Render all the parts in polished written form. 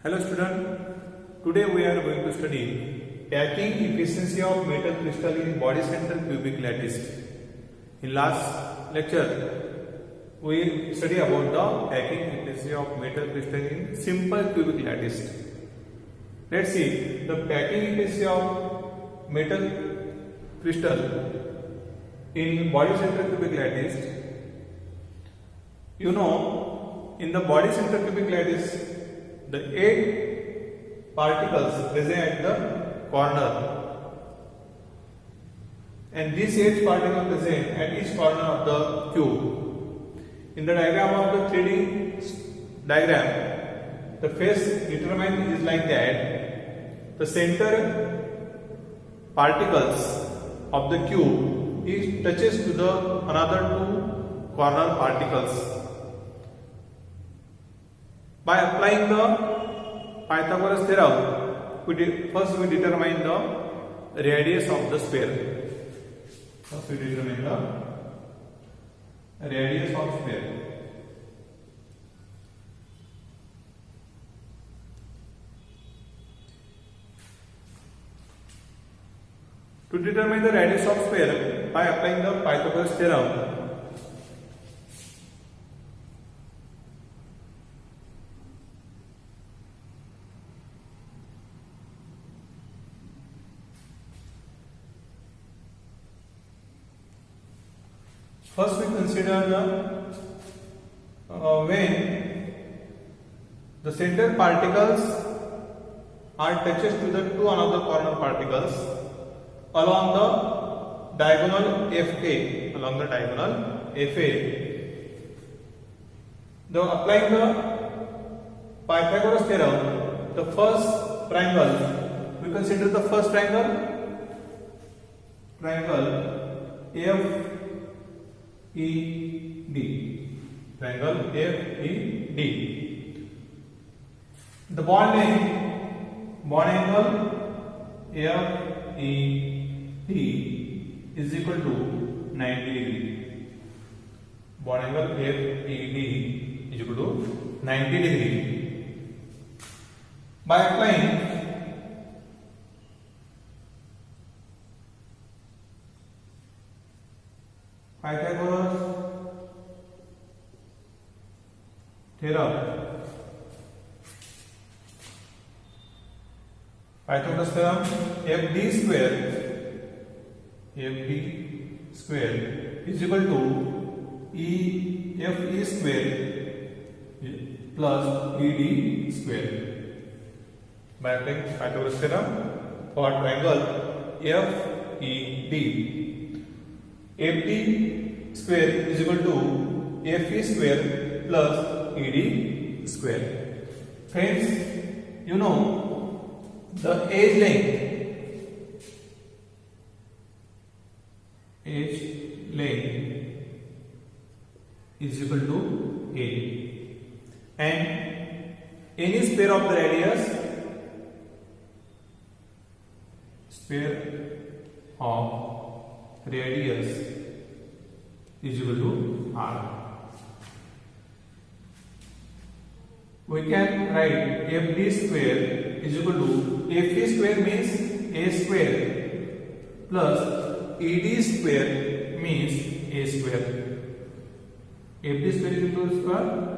Hello student, today we are going to study packing efficiency of metal crystal in body center cubic lattice. In last lecture, we study about the packing efficiency of metal crystal in simple cubic lattice. Let's see the packing efficiency of metal crystal in body center cubic lattice. You know, in the body center cubic lattice, the 8 particles present at the corner, and these 8 particles present at each corner of the cube. In the diagram of the 3D diagram, the face determined is like that. The center particles of the cube is touches to the another 2 corner particles. By applying the Pythagoras theorem, first we determine the radius of the sphere. First we determine the radius of sphere. To determine the radius of sphere by applying the Pythagoras theorem, first we consider when the center particles are touches to the 2 another corner particles along the diagonal FA. Along the diagonal FA, the applying the Pythagoras theorem, the first triangle, we consider the first triangle FED, triangle FED. The bond angle FED is equal to 90 degree. Bond angle FED is equal to 90 degree. By applying Pythagoras theorem, FD square is equal to EFE square plus ED square. By applying Pythagoras theorem for triangle FED, FD square is equal to FE square plus ED square. Friends, you know the edge length is equal to A, and any sphere of the radius is equal to R. We can write FD square is equal to FE square means A square plus ED square means A square. FD square is equal to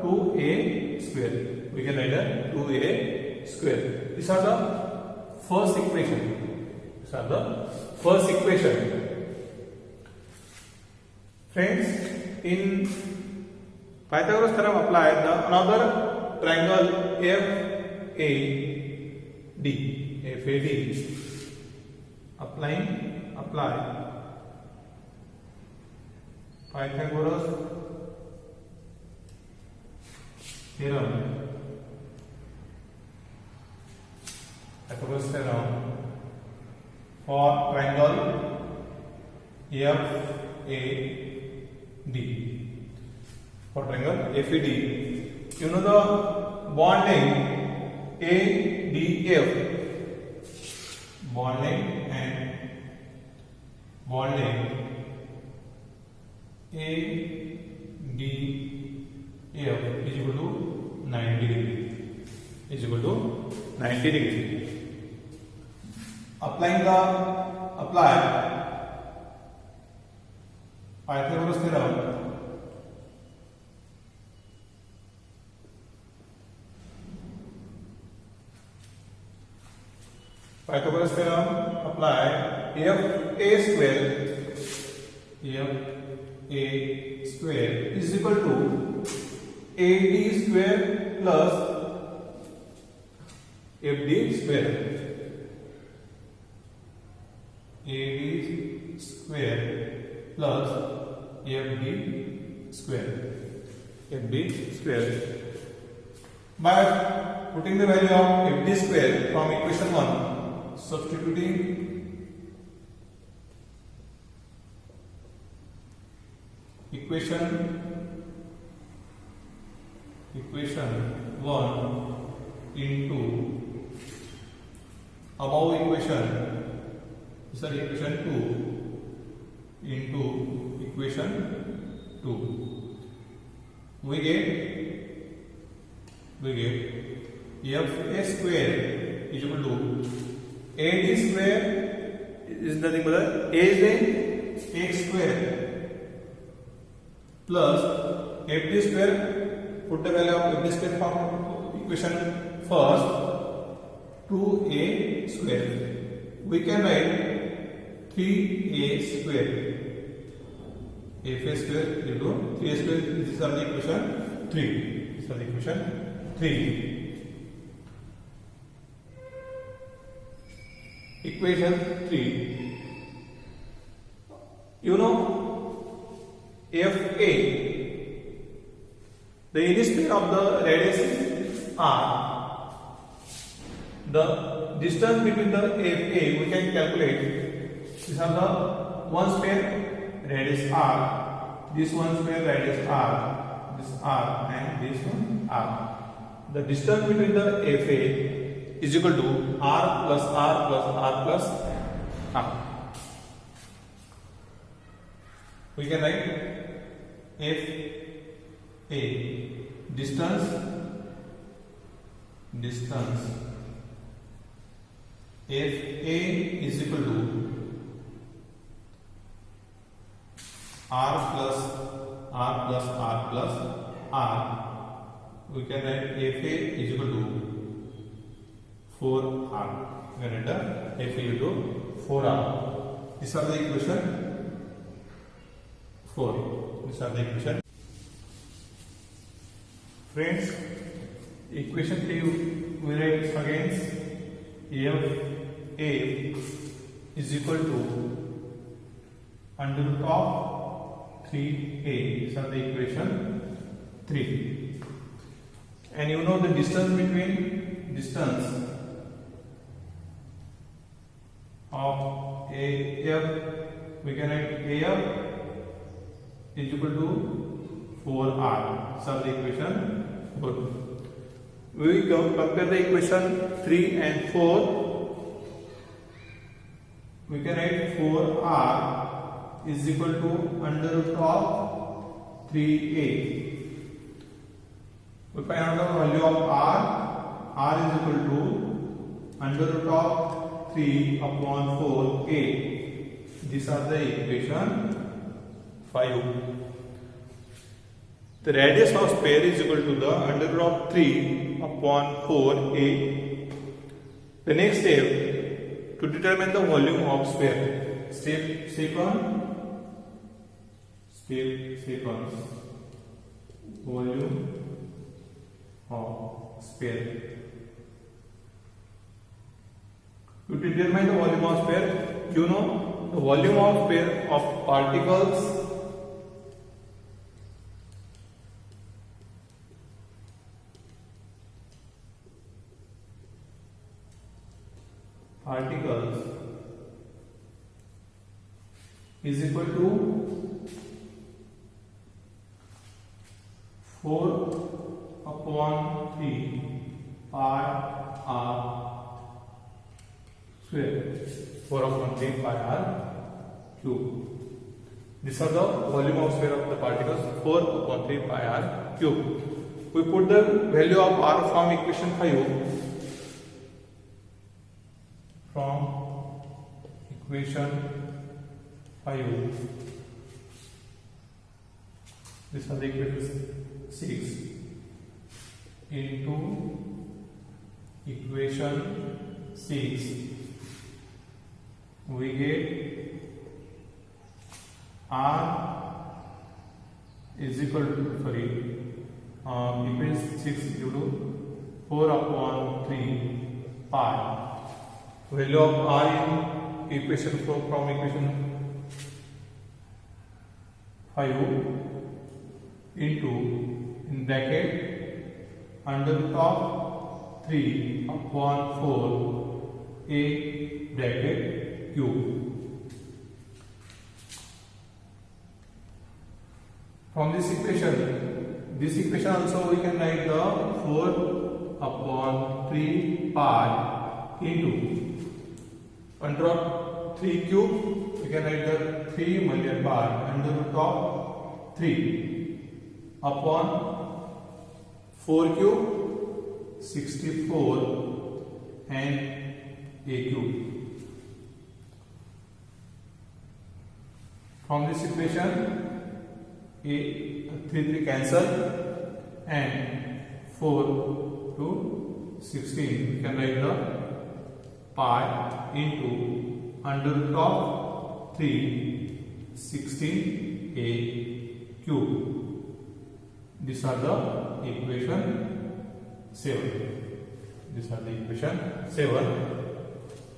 2A square. We can write 2A square. These are the first equation. Friends, in Pythagoras theorem applied, the another triangle FAD, apply Pythagoras theorem. For triangle FAD. For triangle FAD, you know the bond length ADF, bond length ADF is equal to 90 degree. is equal to 90 degree. Apply Pythagoras theorem. Pythagoras theorem apply f a square is equal to ad square plus fd square. ad square plus fd square. By putting the value of fd square from equation 1, substituting equation 1 into above equation 2 into equation 2, we get f a square is equal to ad square is nothing but a then x square plus fd square. Put the value of fd square from equation first, 2a square. We can write 3a square. fa square into 3a square. This is the equation 3. Equation 3. You know fa, the unit sphere of the radius is r. The distance between the fa we can calculate. These are the one sphere radius r, this one sphere radius r, this r and this one r. The distance between the fa is equal to r plus r plus r plus r. We can write fa distance fa is equal to r plus r plus r plus r. We can write fa is equal to 4r. We can write fa equal to 4r. These are the equation 4. These are the equation. Friends, equation 3 we write against fa is equal to under root of 3a. These are the equation 3. And you know the distance between of AF, we can write AF is equal to 4R. So the equation 4. We compare the equation 3 and 4. We can write 4R is equal to under root of 3A. We find out the value of R. R is equal to under root of 3 upon 4A. These are the equation 5. The radius of sphere is equal to the under root of 3 upon 4A. The next step, to determine the volume of sphere. Step 1. Volume of sphere. To determine the volume of sphere, you know the volume of sphere of particles is equal to 4 upon 3 pi r square. 4 upon 3 pi r cube. These are the volume of sphere of the particles, 4 upon 3 pi r cube. we put the value of r from equation 5. From equation 5, this is the equation 6 into equation 6, we get r is equal to equation 6 equal to 4 upon 3 pi. Value of r in equation 4 from equation 5 into in bracket under root of 3 upon 4 a bracket cube. From this equation also we can write the 4 upon 3 pi into under of 3 cube, we can write the 3 multiplied by under root of 3 upon 4 cube 64 and a cube. From this equation a 3 cancel and 4 to 16, we can write the pi into under root of 3 16 a cube. These are the equation 7. These are the equation 7.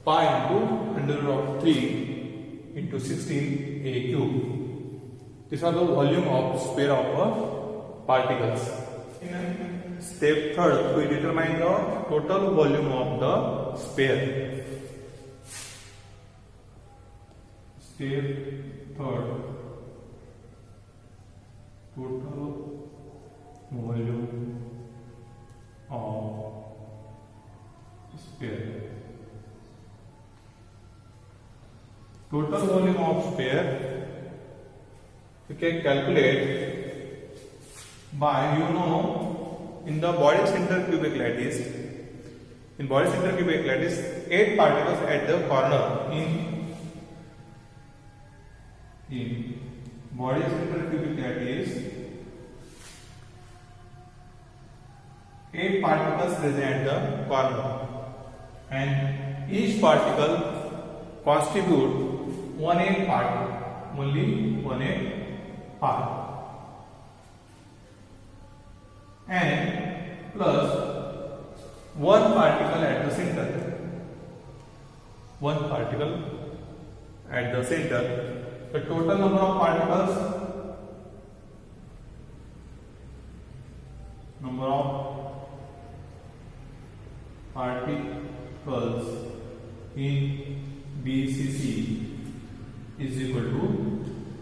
Pi into under root of 3 into 16 a cube. These are the volume of sphere of particles. In step 3rd, we determine the total volume of the sphere. Step 3rd, total volume of sphere. Total volume of sphere we can calculate by, in the body center cubic lattice. In body center cubic lattice, 8 particles at the corner. In body center cubic lattice, 8 particles present at the corner, and each particle constitute 1/8 part, only 1/8 part, and plus 1 particle at the center. 1 particle at the center. The total number of particles, in BCC is equal to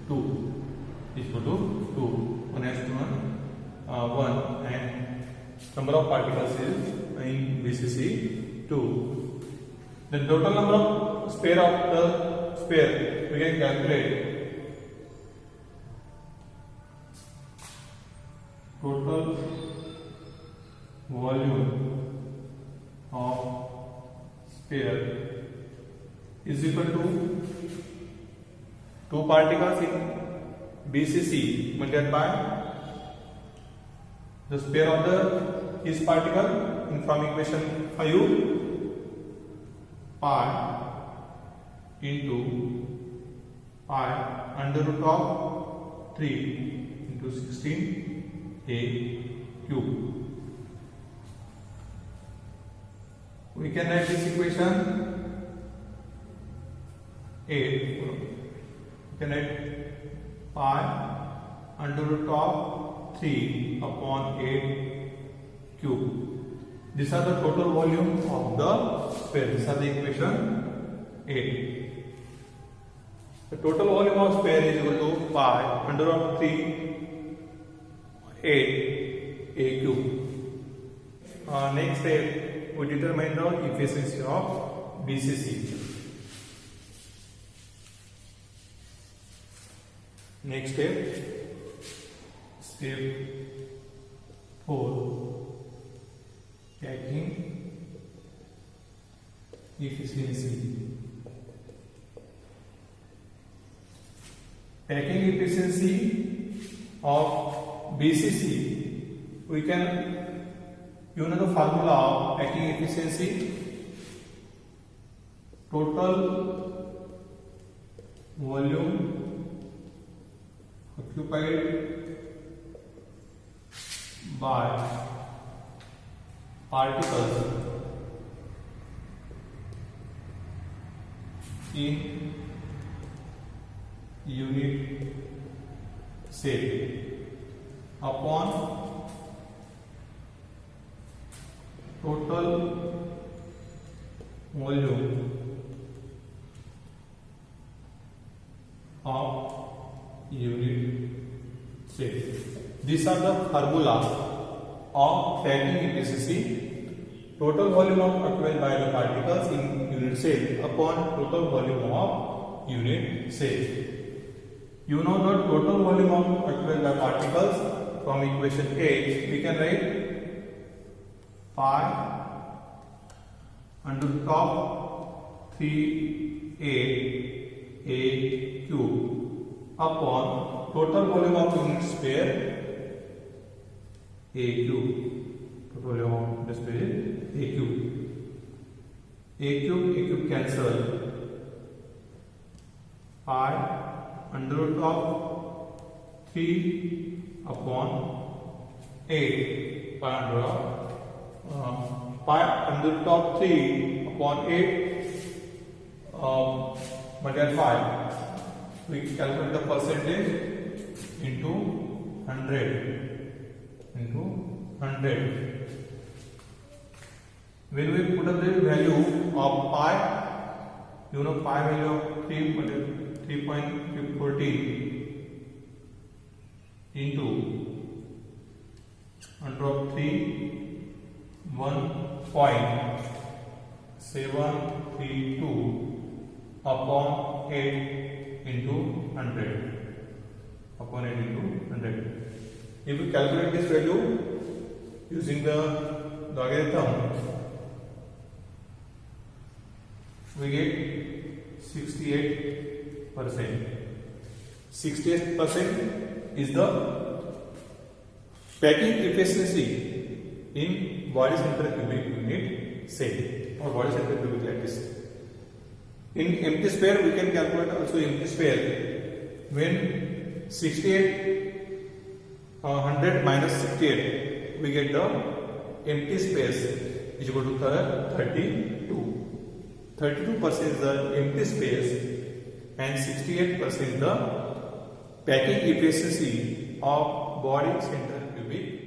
2. 1 has to 1, and number of particles is in BCC 2. The total number of sphere of the sphere we can calculate. Total volume of sphere is equal to 2 particles in BCC multiplied by the sphere of the each particle in from equation 5 pi into pi under root of 3 into 16 a cube. We can write this equation 8. We can write pi under root of 3 upon 8 cube. These are the total volume of the sphere. These are the equation 8. The total volume of sphere is equal to pi under root of 3 8 a cube. Next step, we determine the efficiency of BCC. Next step, step for packing efficiency. Packing efficiency of BCC, we can, you know the formula of packing efficiency: total volume occupied by particles in unit cell upon total volume of unit cell. These are the formula of packing efficiency: total volume occupied by the particles in unit cell upon total volume of unit cell. You know the total volume occupied by particles from equation 8. We can write pi under the top 3a cube upon total volume of unit sphere a cube. Total volume of unit sphere a cube. A cube cancel. Pi under root of 3 upon 8. Pi under root of 3 upon 8 multiplied 5. We calculate the percentage into 100. When we put up the value of pi, you know pi value of 3.14 into under of 3 1.732 upon 8 into 100 upon 8 into 100. If we calculate this value using the logarithm, we get 68%. 68% is the packing efficiency in body center cubic unit cell or body center cubic lattice. In empty sphere, we can calculate also empty sphere. When 100 minus 68, we get the empty space is equal to 32. 32% is the empty space and 68% is the packing efficiency of body center cubic